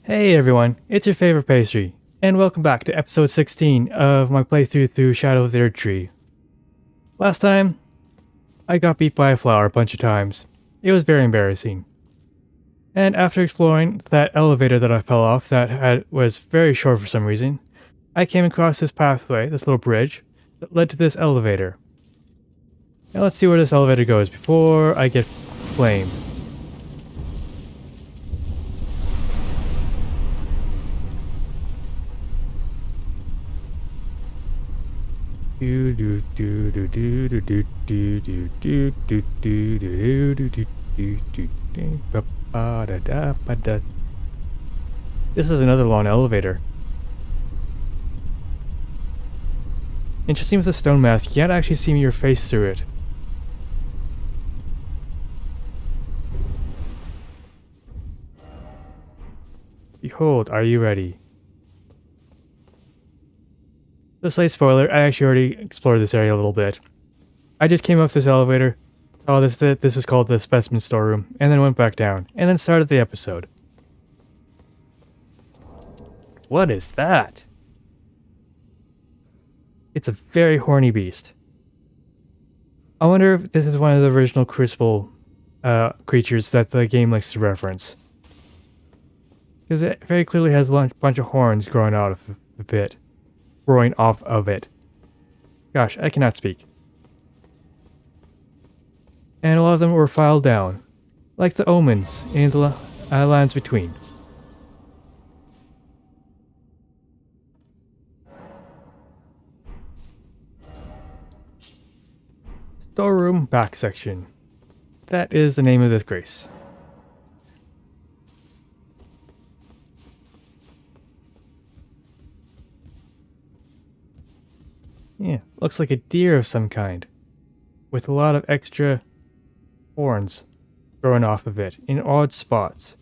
Hey everyone, it's your favorite Pastry, and welcome back to episode 16 of my playthrough through Shadow of the Erdtree. Last time, I got beat by a flower a bunch of times. It was very embarrassing. And after exploring that elevator that I fell off that was very short for some reason, I came across this pathway, this little bridge, that led to this elevator. Now let's see where this elevator goes before I get flamed. This is another long elevator. Interesting with the stone mask, you can't actually see your face through it. Behold, are you ready? The slight spoiler, I actually already explored this area a little bit. I just came up this elevator, saw this is called the specimen storeroom, and then went back down, and then started the episode. What is that? It's a very horny beast. I wonder if this is one of the original Crucible creatures that the game likes to reference. Because it very clearly has a bunch of horns growing out of the pit. Growing off of it. Gosh, I cannot speak. And a lot of them were filed down, like the omens in the lands between. Storeroom back section. That is the name of this grace. Yeah, looks like a deer of some kind, with a lot of extra horns growing off of it in odd spots.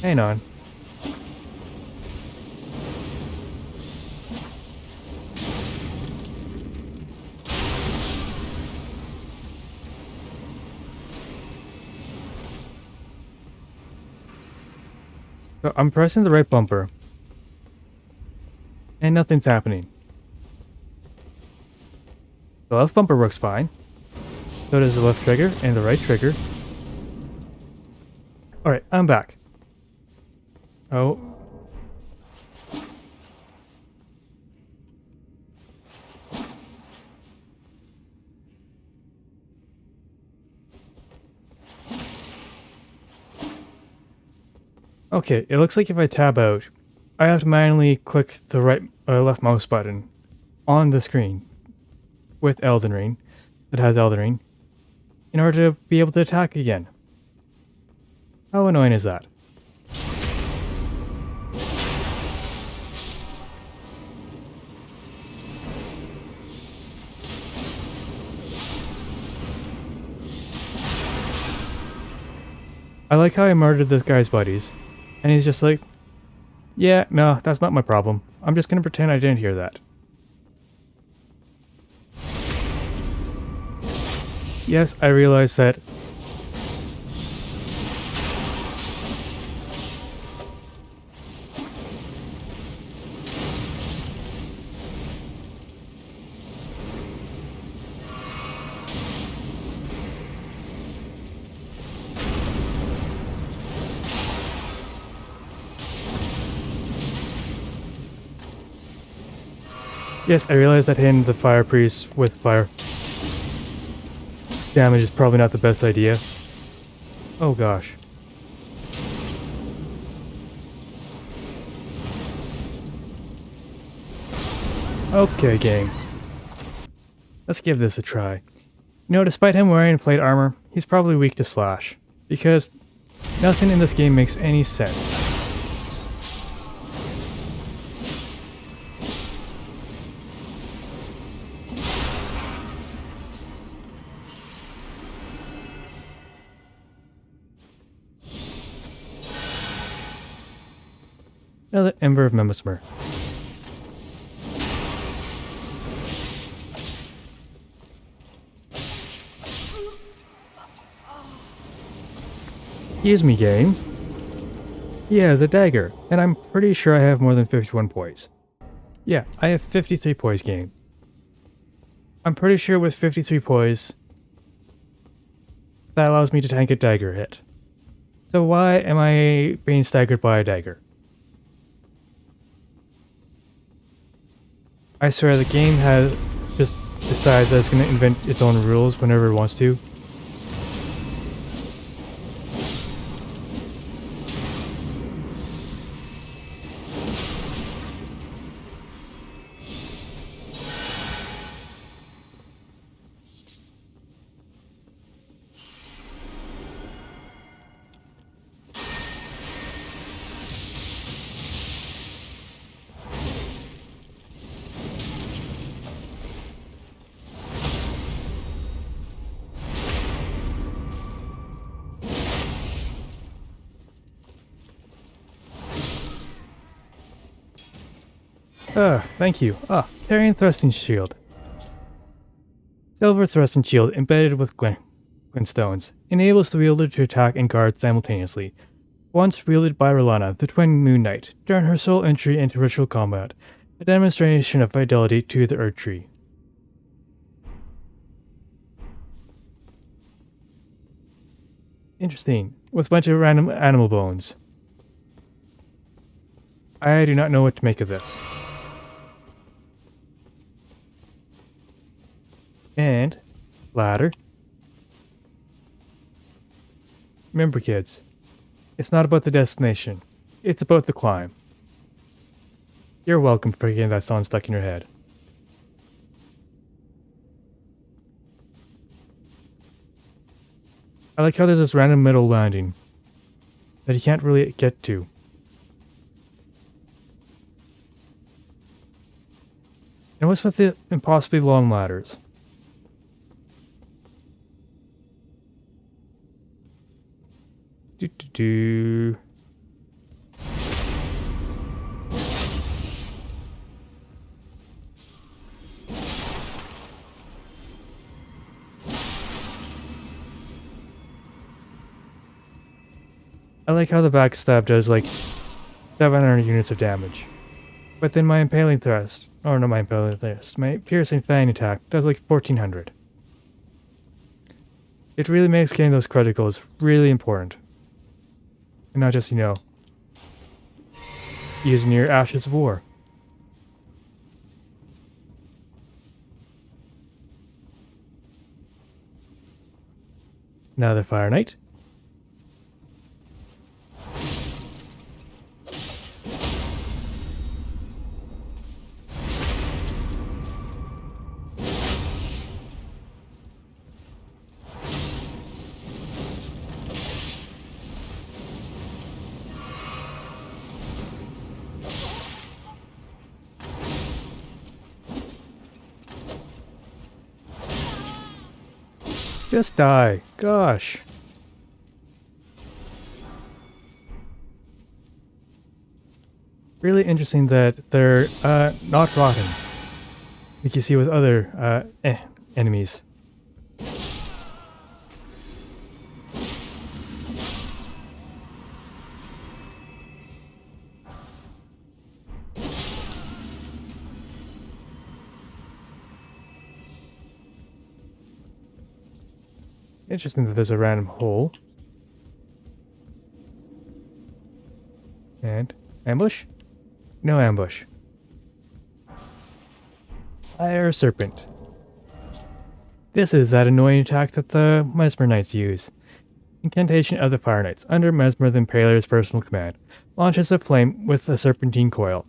Hang on. So I'm pressing the right bumper, and nothing's happening. The left bumper works fine. So does the left trigger and the right trigger. Alright, I'm back. Oh. Okay, it looks like if I tab out, I have to manually click the left mouse button on the screen with Elden Ring, that has Elden Ring, in order to be able to attack again. How annoying is that? I like how I murdered this guy's buddies. And he's just like, yeah, no, that's not my problem. I'm just gonna pretend I didn't hear that. Yes, I realize that. Yes, I realize that hitting the fire priest with fire damage is probably not the best idea. Oh gosh. Okay, game. Let's give this a try. You know, despite him wearing plate armor, he's probably weak to slash, because nothing in this game makes any sense. Another Ember of Messmer. Excuse me, game. He has a dagger, and I'm pretty sure I have more than 51 poise. Yeah, I have 53 poise, game. I'm pretty sure with 53 poise, that allows me to tank a dagger hit. So why am I being staggered by a dagger? I swear the game has just decides that it's going to invent its own rules whenever it wants to. Thank you. Parrying thrusting shield. Silver thrusting shield embedded with glintstones enables the wielder to attack and guard simultaneously. Once wielded by Rolana, the Twin Moon Knight, during her sole entry into ritual combat, a demonstration of fidelity to the Erdtree. Interesting. With a bunch of random animal bones. I do not know what to make of this. And ladder. Remember, kids, it's not about the destination. It's about the climb. You're welcome for getting that song stuck in your head. I like how there's this random middle landing that you can't really get to. And what's with the impossibly long ladders? Do. I like how the backstab does like 700 units of damage. But then my impaling thrust, or not my impaling thrust, my piercing fang attack does like 1400. It really makes getting those criticals really important. And not just, using your Ashes of War. Now the Fire Knight. Just die. Gosh. Really interesting that they're not rotten. Like you see with other enemies. Interesting that there's a random hole. And ambush? No ambush. Fire Serpent. This is that annoying attack that the Messmer Knights use. Incantation of the Fire Knights, under Messmer the Impaler's personal command, launches a flame with a serpentine coil.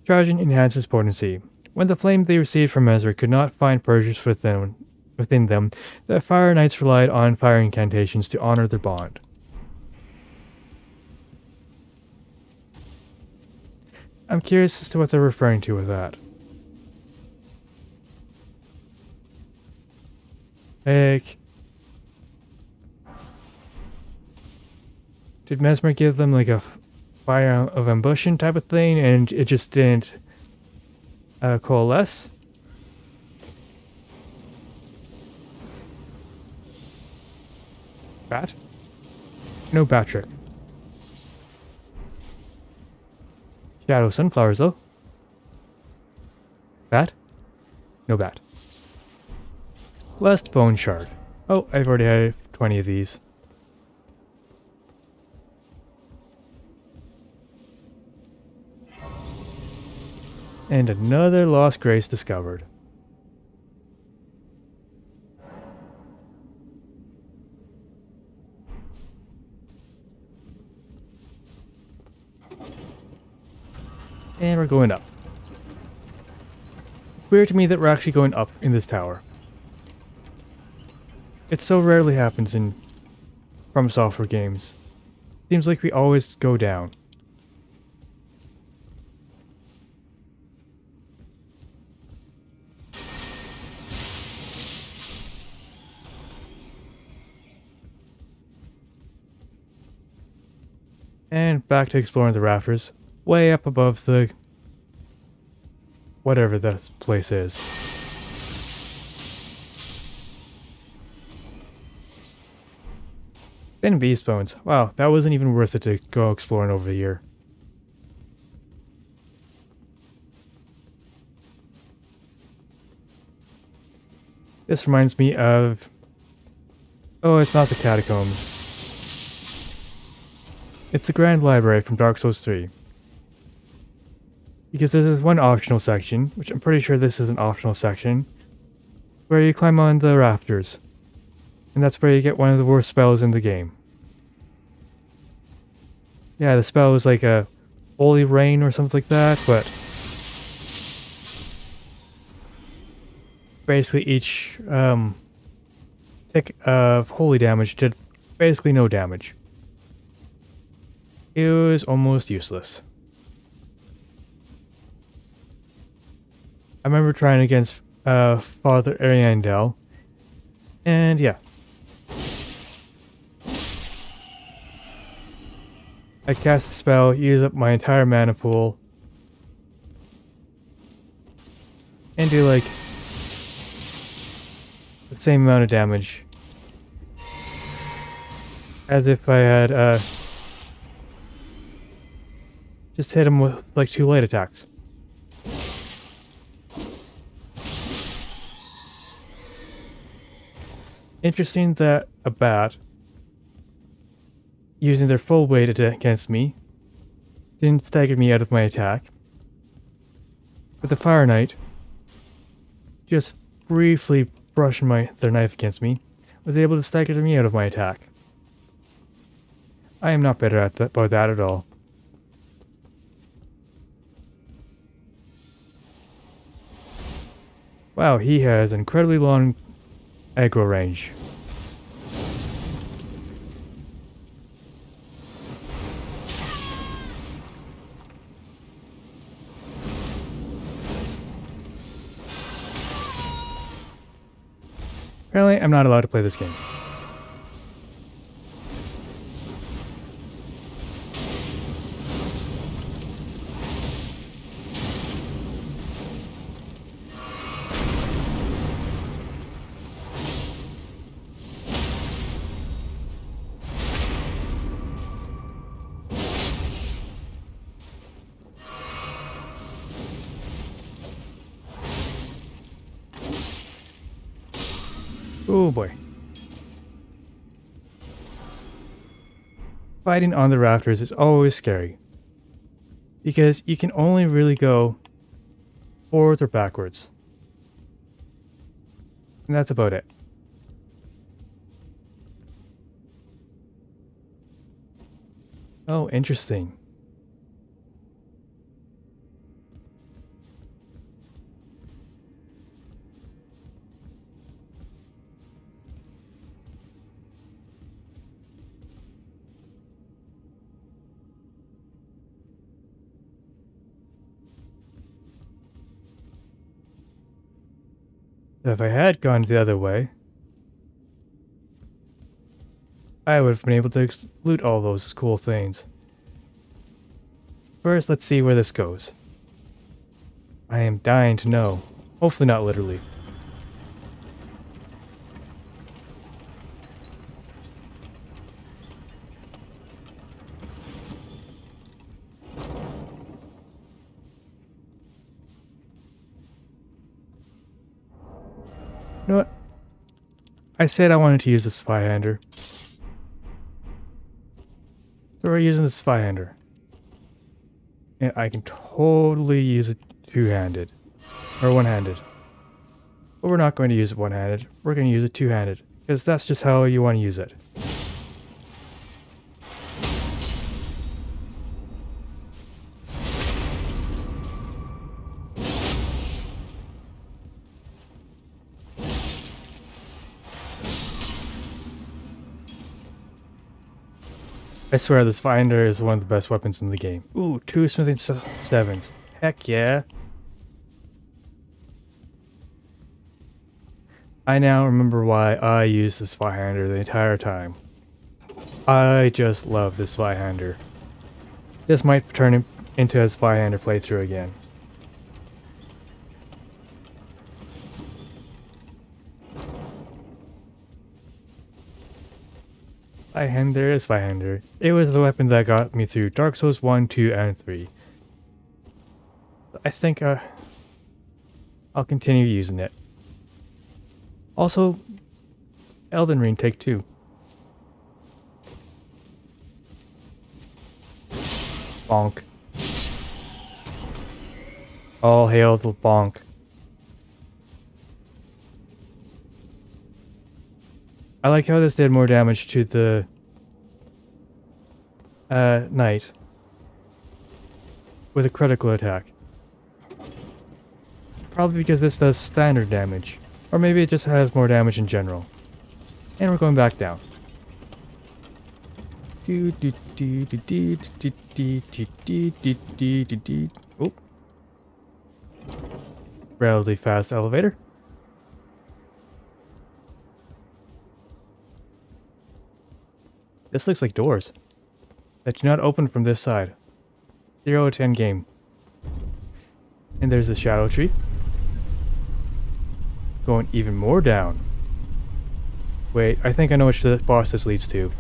Charging enhances potency. When the flame they received from Messmer could not find purchase within them, the Fire Knights relied on fire incantations to honor their bond. I'm curious as to what they're referring to with that. Like, did Messmer give them like a fire of ambushing type of thing and it just didn't coalesce? Bat? No bat trick. Shadow sunflowers though. Bat? No bat. Last bone shard. Oh, I've already had 20 of these. And another lost grace discovered. And we're going up. It's weird to me that we're actually going up in this tower. It so rarely happens in From Software games. Seems like we always go down. And back to exploring the rafters, way up above the... whatever that place is. Then beast bones. Wow, that wasn't even worth it to go exploring over here. This reminds me of... oh, it's not the catacombs. It's the Grand Library from Dark Souls 3. Because there's one optional section, which I'm pretty sure this is an optional section, where you climb on the rafters. And that's where you get one of the worst spells in the game. Yeah, the spell was like a Holy Rain or something like that, but... basically each tick of holy damage did basically no damage. It was almost useless. I remember trying against Father Ariandel, and yeah. I cast a spell, use up my entire mana pool, and do like the same amount of damage as if I had just hit him with like 2 light attacks. Interesting that a bat, using their full weight against me, didn't stagger me out of my attack. But the Fire Knight, just briefly brushing their knife against me, was able to stagger me out of my attack. I am not better at about that at all. Wow, he has an incredibly long aggro range. Apparently, I'm not allowed to play this game. Oh boy. Fighting on the rafters is always scary, because you can only really go forward or backwards. And that's about it. Oh, interesting. If I had gone the other way, I would have been able to loot all those cool things. First, let's see where this goes. I am dying to know. Hopefully not literally. You know what? I said I wanted to use this Spyhander. So we're using this Spyhander. And I can totally use it two-handed. Or one-handed. But we're not going to use it one-handed. We're going to use it two-handed. Because that's just how you want to use it. I swear this Finder is one of the best weapons in the game. Ooh, 2 smithing 7s. Heck yeah. I now remember why I used this Finder the entire time. I just love this Finder. This might turn into a Finder playthrough again. Spyhander is Spyhander. It was the weapon that got me through Dark Souls 1, 2, and 3. I think I'll continue using it. Also, Elden Ring Take 2. Bonk. All hail the bonk. I like how this did more damage to the knight with a critical attack. Probably because this does standard damage. Or maybe it just has more damage in general. And we're going back down. Oh. Relatively fast elevator. This looks like doors that do not open from this side. 0 to 10 game. And there's the shadow tree. Going even more down. Wait, I think I know which the boss this leads to.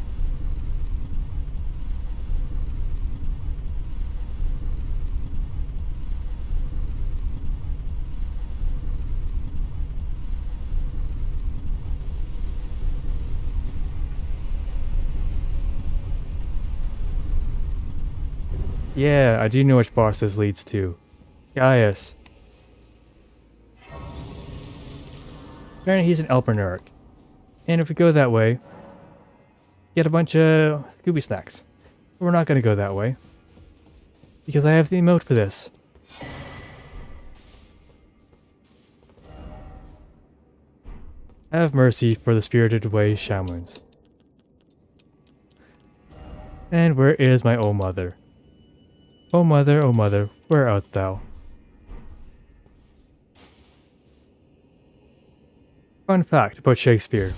Yeah, I do know which boss this leads to. Gaius. Apparently he's an Elperneric. And if we go that way, get a bunch of Scooby Snacks. But we're not going to go that way. Because I have the emote for this. Have mercy for the spirited away shamans. And where is my O mother? O mother, where art thou? Fun fact about Shakespeare.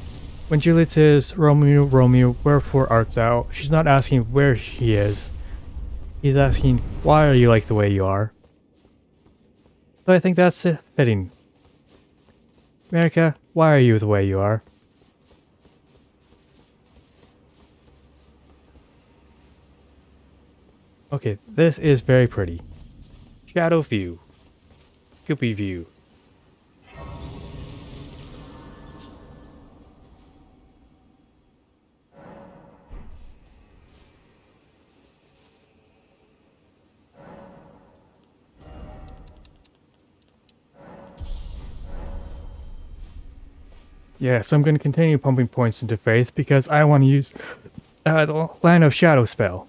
When Juliet says, Romeo, Romeo, wherefore art thou? She's not asking where he is. He's asking, why are you like the way you are? So I think that's fitting. Marika, why are you the way you are? Okay, this is very pretty. Shadow view. Goopy view. Yes, I'm going to continue pumping points into Faith because I want to use the Land of Shadow spell.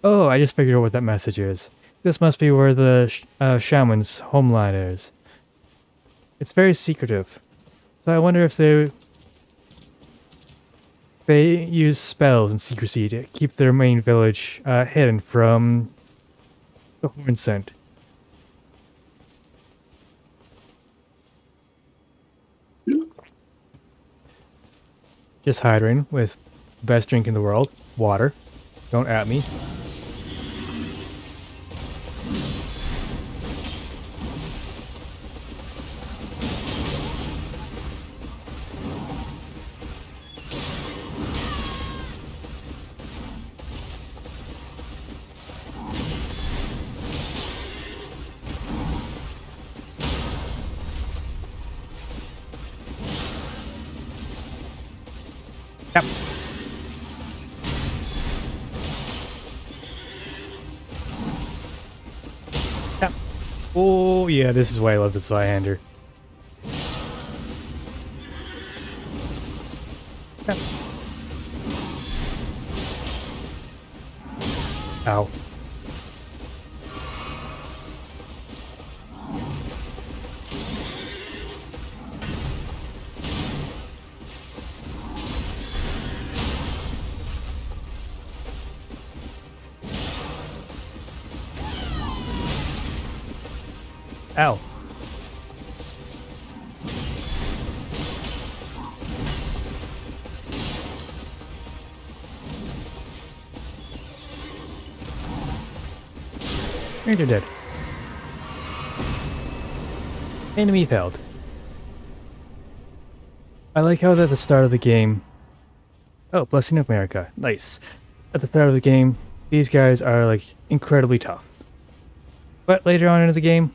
Oh, I just figured out what that message is. This must be where the shaman's homeland is. It's very secretive. So I wonder if they use spells and secrecy to keep their main village hidden from the horn scent. Just hydrating with the best drink in the world, water. Don't at me. Yep. Yep. Oh, yeah, this is why I love the Zweihander. Yep. Ow. Ow. And you're dead. Enemy failed. I like how at the start of the game... Oh, Blessing of Marika. Nice. At the start of the game, these guys are like incredibly tough. But later on into the game,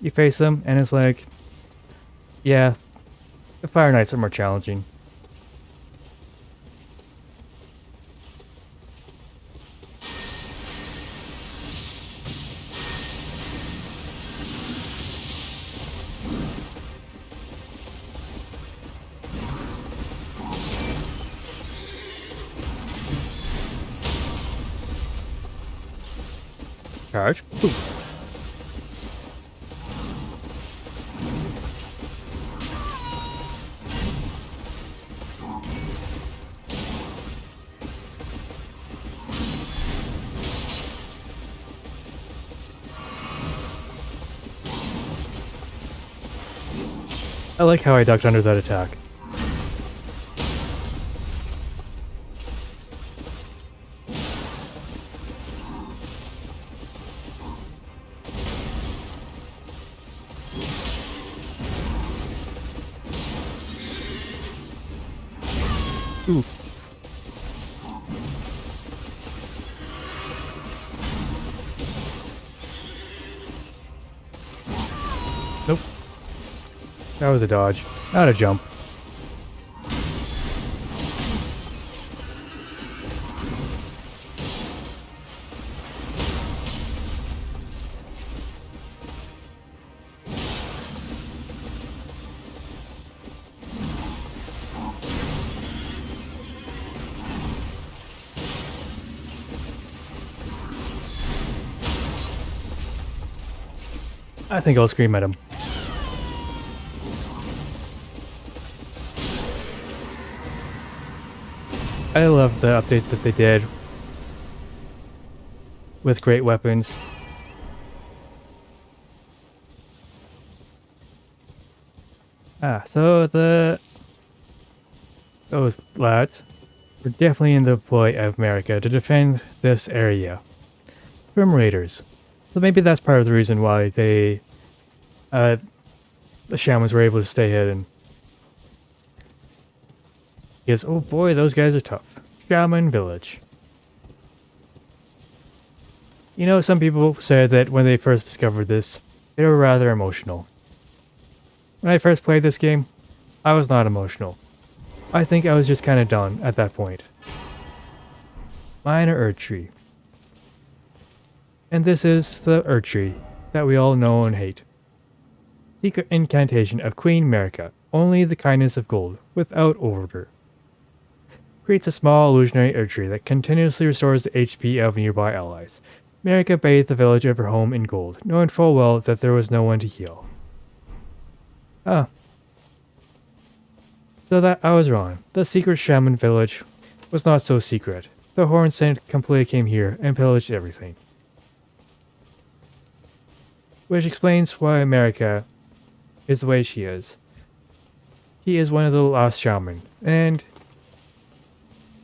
you face them and it's like... Yeah, the Fire Knights are more challenging. Charge. Ooh. I like how I ducked under that attack. Ooh. Nope. That was a dodge, not a jump. I think I'll scream at him. I love the update that they did with great weapons. So those lads were definitely in the employ of Marika to defend this area from raiders. So maybe that's part of the reason why the shamans were able to stay hidden. Because, oh boy, those guys are tough. Shaman Village. You know, some people said that when they first discovered this, they were rather emotional. When I first played this game, I was not emotional. I think I was just kind of done at that point. Minor Erdtree. And this is the Erdtree that we all know and hate. Secret incantation of Queen Marika. Only the kindness of gold, without order. Creates a small illusionary Erdtree that continuously restores the HP of nearby allies. Marika bathed the village of her home in gold, knowing full well that there was no one to heal. Ah. So that I was wrong. The secret shaman village was not so secret. The Horn Saint completely came here and pillaged everything. Which explains why Marika is the way she is. She is one of the last shaman, and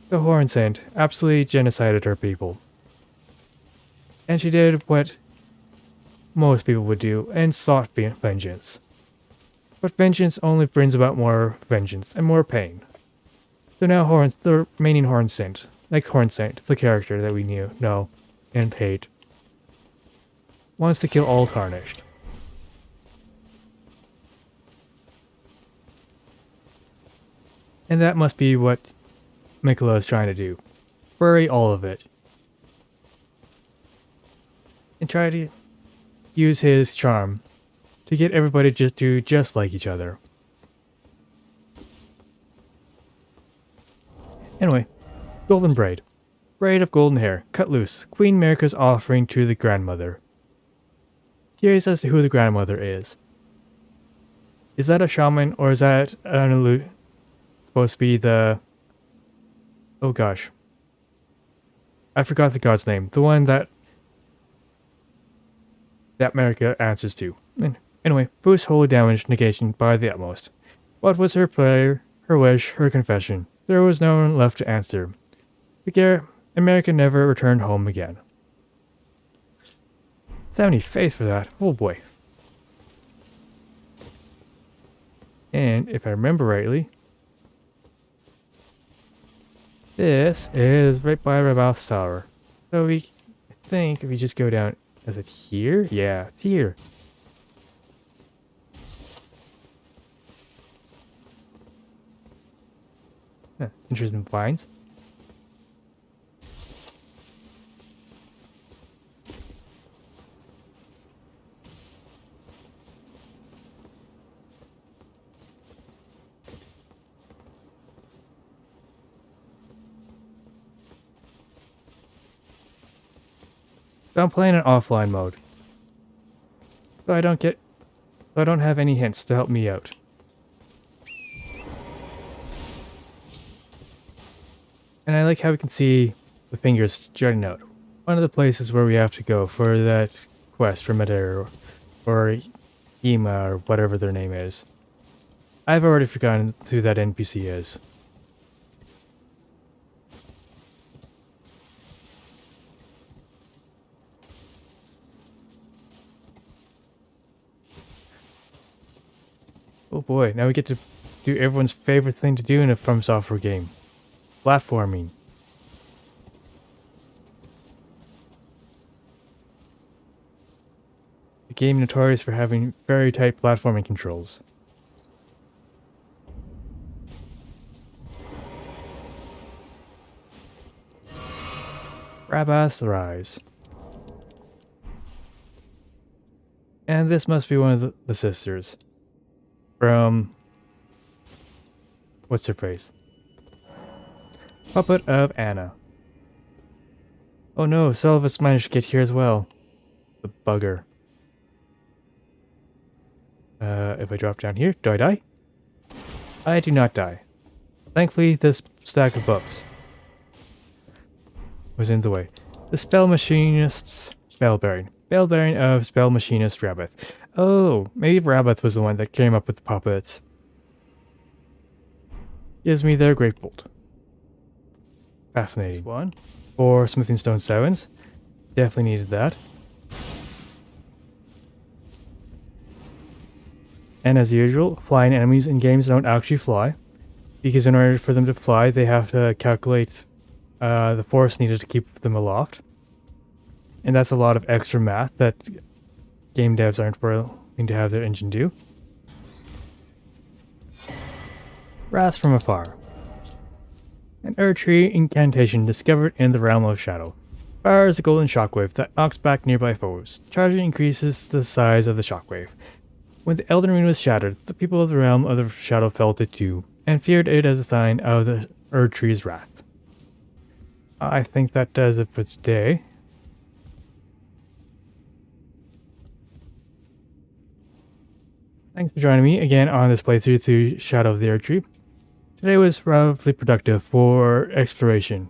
the Horn Saint absolutely genocided her people. And she did what most people would do and sought vengeance. But vengeance only brings about more vengeance and more pain. So now the remaining Horn Saint, like Horn Saint, the character that we know and hate, wants to kill all tarnished. And that must be what Miquella is trying to do. Bury all of it. And try to use his charm to get everybody just like each other. Anyway, golden braid. Braid of golden hair, cut loose. Queen Marika's offering to the grandmother. Curious as to who the grandmother is. Is that a shaman or is that supposed to be the... Oh gosh. I forgot the god's name. The one that Marika answers to. Anyway, boost holy damage negation by the utmost. What was her prayer, her wish, her confession? There was no one left to answer. Marika never returned home again. 70 faith for that. Oh boy. And if I remember rightly, this is right by Revist Tower. So I think if we just go down, is it here? Yeah, it's here. Huh, interesting finds. So I'm playing in offline mode. So I don't have any hints to help me out. And I like how we can see the fingers jutting out. One of the places where we have to go for that quest for Medera or Ema or whatever their name is. I've already forgotten who that NPC is. Oh boy, now we get to do everyone's favorite thing to do in a From Software game. Platforming. A game notorious for having very tight platforming controls. Rabas Rise. And this must be one of the sisters. From... what's her face? Puppet of Anna. Oh no, some of us managed to get here as well. The bugger. If I drop down here, do I die? I do not die. Thankfully, this stack of books was in the way. The Spell Machinist's Spell Bearing. Spell Bearing of Spell Machinist Rabbath. Oh, maybe Rabbath was the one that came up with the puppets. Gives me their Great Bolt. Fascinating. One. For Smithing Stone 7s. Definitely needed that. And as usual, flying enemies in games don't actually fly. Because in order for them to fly, they have to calculate the force needed to keep them aloft. And that's a lot of extra math that game devs aren't willing to have their engine do. Wrath from Afar. An Erdtree incantation discovered in the realm of shadow. Fires a golden shockwave that knocks back nearby foes. Charging increases the size of the shockwave. When the Elden Ring was shattered, the people of the realm of the shadow felt it too, and feared it as a sign of the Erdtree's wrath. I think that does it for today. Thanks for joining me again on this playthrough through Shadow of the Erdtree. Today was relatively productive for exploration.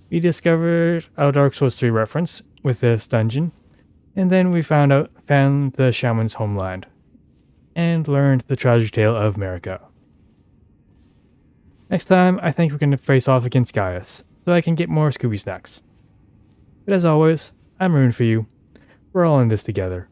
We discovered a Dark Souls 3 reference with this dungeon, and then we found the shaman's homeland, and learned the tragic tale of Marika. Next time, I think we're going to face off against Gaius, so I can get more Scooby snacks. But as always, I'm rooting for you. We're all in this together.